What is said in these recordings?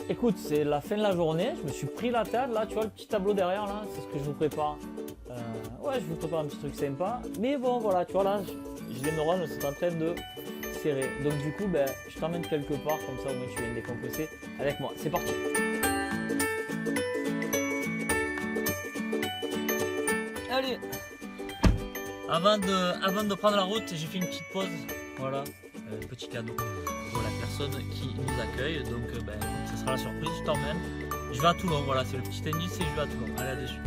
Écoute, c'est la fin de la journée, je me suis pris la tête, là, tu vois le petit tableau derrière, là, c'est ce que je vous prépare. Ouais, je vous prépare un petit truc sympa, mais bon, voilà, tu vois, là, j'ai les neurones sont en train de serrer. Donc du coup, ben, je t'emmène quelque part, comme ça, au moins tu viens décompresser avec moi. C'est parti. Allez, avant de prendre la route, j'ai fait une petite pause, voilà, petit cadeau pour la personne qui nous accueille, donc ben, ça sera la surprise, je t'emmène. Je vais à Toulon, voilà, c'est le petit indice, c'est je vais à Toulon. Allez, à dessus.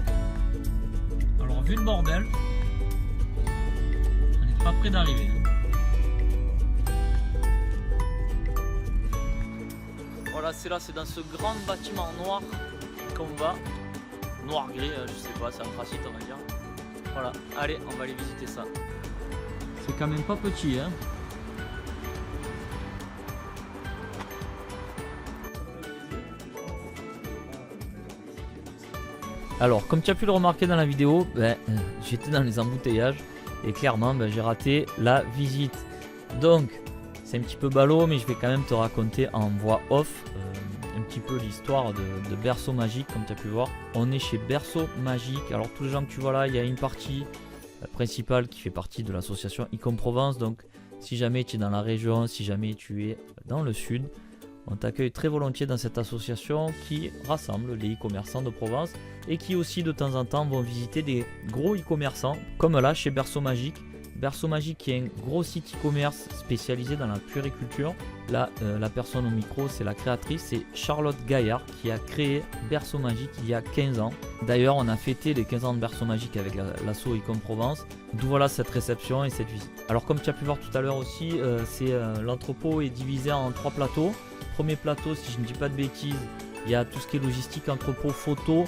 Alors, vu le bordel, on n'est pas près d'arriver. Voilà, c'est là, c'est dans ce grand bâtiment noir qu'on va. Noir-gris, je sais pas, c'est anthracite, on va dire. Voilà, allez, on va aller visiter ça. C'est quand même pas petit, hein. Alors, comme tu as pu le remarquer dans la vidéo, j'étais dans les embouteillages et clairement, j'ai raté la visite. Donc, c'est un petit peu ballot, mais je vais quand même te raconter en voix off un petit peu l'histoire de Berceau Magique, comme tu as pu voir. On est chez Berceau Magique. Alors, tous les gens que tu vois là, il y a une partie principale qui fait partie de l'association Icom Provence. Donc, si jamais tu es dans la région, si jamais tu es dans le sud, on t'accueille très volontiers dans cette association qui rassemble les e-commerçants de Provence et qui aussi de temps en temps vont visiter des gros e-commerçants comme là chez Berceau Magique. Berceau Magique qui est un gros site e-commerce spécialisé dans la puériculture. Là, la personne au micro, c'est la créatrice, c'est Charlotte Gaillard qui a créé Berceau Magique il y a 15 ans. D'ailleurs, on a fêté les 15 ans de Berceau Magique avec l'asso Icom Provence. D'où voilà cette réception et cette visite. Alors comme tu as pu voir tout à l'heure aussi, l'entrepôt est divisé en 3 plateaux. Premier plateau, si je ne dis pas de bêtises, il y a tout ce qui est logistique, entrepôt, photo.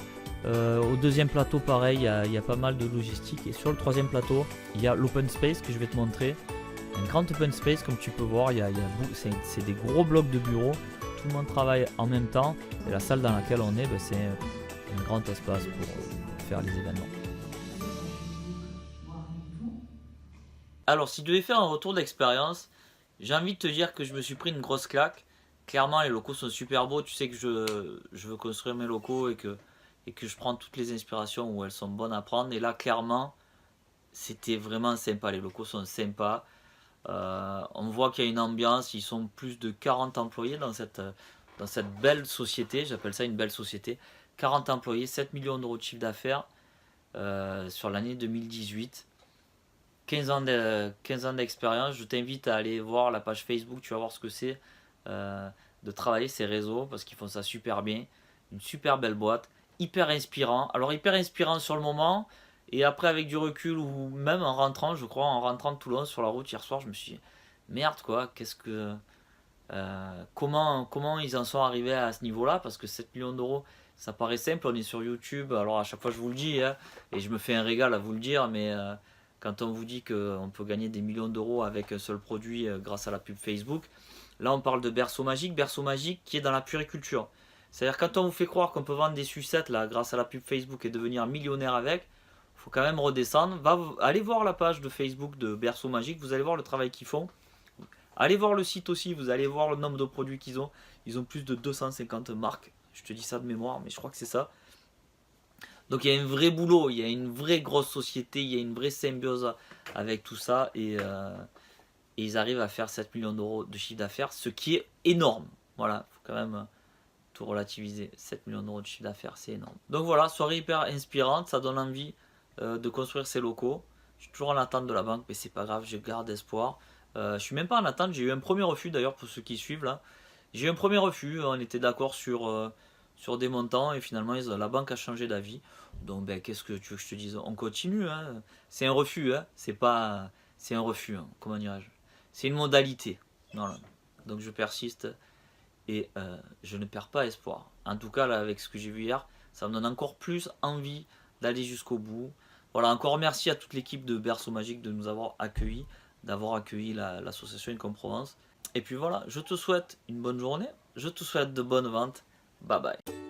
Au deuxième plateau, pareil, il y a pas mal de logistique. Et sur le troisième plateau, il y a l'open space que je vais te montrer. Un grand open space, comme tu peux voir, c'est des gros blocs de bureaux. Tout le monde travaille en même temps. Et la salle dans laquelle on est, c'est un grand espace pour faire les événements. Alors, si tu devais faire un retour d'expérience, j'ai envie de te dire que je me suis pris une grosse claque. Clairement, les locaux sont super beaux. Tu sais que je veux construire mes locaux et que je prends toutes les inspirations où elles sont bonnes à prendre. Et là, clairement, c'était vraiment sympa. Les locaux sont sympas. On voit qu'il y a une ambiance. Ils sont plus de 40 employés dans cette belle société. J'appelle ça une belle société. 40 employés, 7 millions d'euros de chiffre d'affaires sur l'année 2018. 15 ans d'expérience. Je t'invite à aller voir la page Facebook. Tu vas voir ce que c'est. De travailler ces réseaux parce qu'ils font ça super bien, une super belle boîte, hyper inspirant. Alors hyper inspirant sur le moment et après avec du recul ou même en rentrant, je crois en rentrant de Toulon sur la route hier soir, je me suis dit merde quoi, comment ils en sont arrivés à ce niveau là, parce que 7 millions d'euros ça paraît simple, on est sur YouTube, alors à chaque fois je vous le dis hein, et je me fais un régal à vous le dire, mais quand on vous dit qu'on peut gagner des millions d'euros avec un seul produit grâce à la pub Facebook. Là, on parle de Berceau Magique qui est dans la puériculture. C'est-à-dire quand on vous fait croire qu'on peut vendre des sucettes là, grâce à la pub Facebook et devenir millionnaire avec, il faut quand même redescendre. Allez voir la page de Facebook de Berceau Magique, vous allez voir le travail qu'ils font. Allez voir le site aussi, vous allez voir le nombre de produits qu'ils ont. Ils ont plus de 250 marques. Je te dis ça de mémoire, mais je crois que c'est ça. Donc il y a un vrai boulot, il y a une vraie grosse société, il y a une vraie symbiose avec tout ça. Et ils arrivent à faire 7 millions d'euros de chiffre d'affaires, ce qui est énorme. Voilà, il faut quand même tout relativiser. 7 millions d'euros de chiffre d'affaires, c'est énorme. Donc voilà, soirée hyper inspirante, ça donne envie de construire ces locaux. Je suis toujours en attente de la banque, mais c'est pas grave, je garde espoir. Je suis même pas en attente, j'ai eu un premier refus d'ailleurs pour ceux qui suivent là. J'ai eu un premier refus, on était d'accord sur des montants et finalement la banque a changé d'avis. Donc qu'est-ce que tu veux que je te dise, on continue. Hein. C'est un refus, hein. C'est un refus, hein. Comment dirais-je. C'est une modalité. Voilà. Donc je persiste et je ne perds pas espoir. En tout cas, là, avec ce que j'ai vu hier, ça me donne encore plus envie d'aller jusqu'au bout. Voilà, encore merci à toute l'équipe de Berceau Magique de nous avoir accueillis, d'avoir accueilli l'association Icom Provence. Et puis voilà, je te souhaite une bonne journée, je te souhaite de bonnes ventes. Bye bye.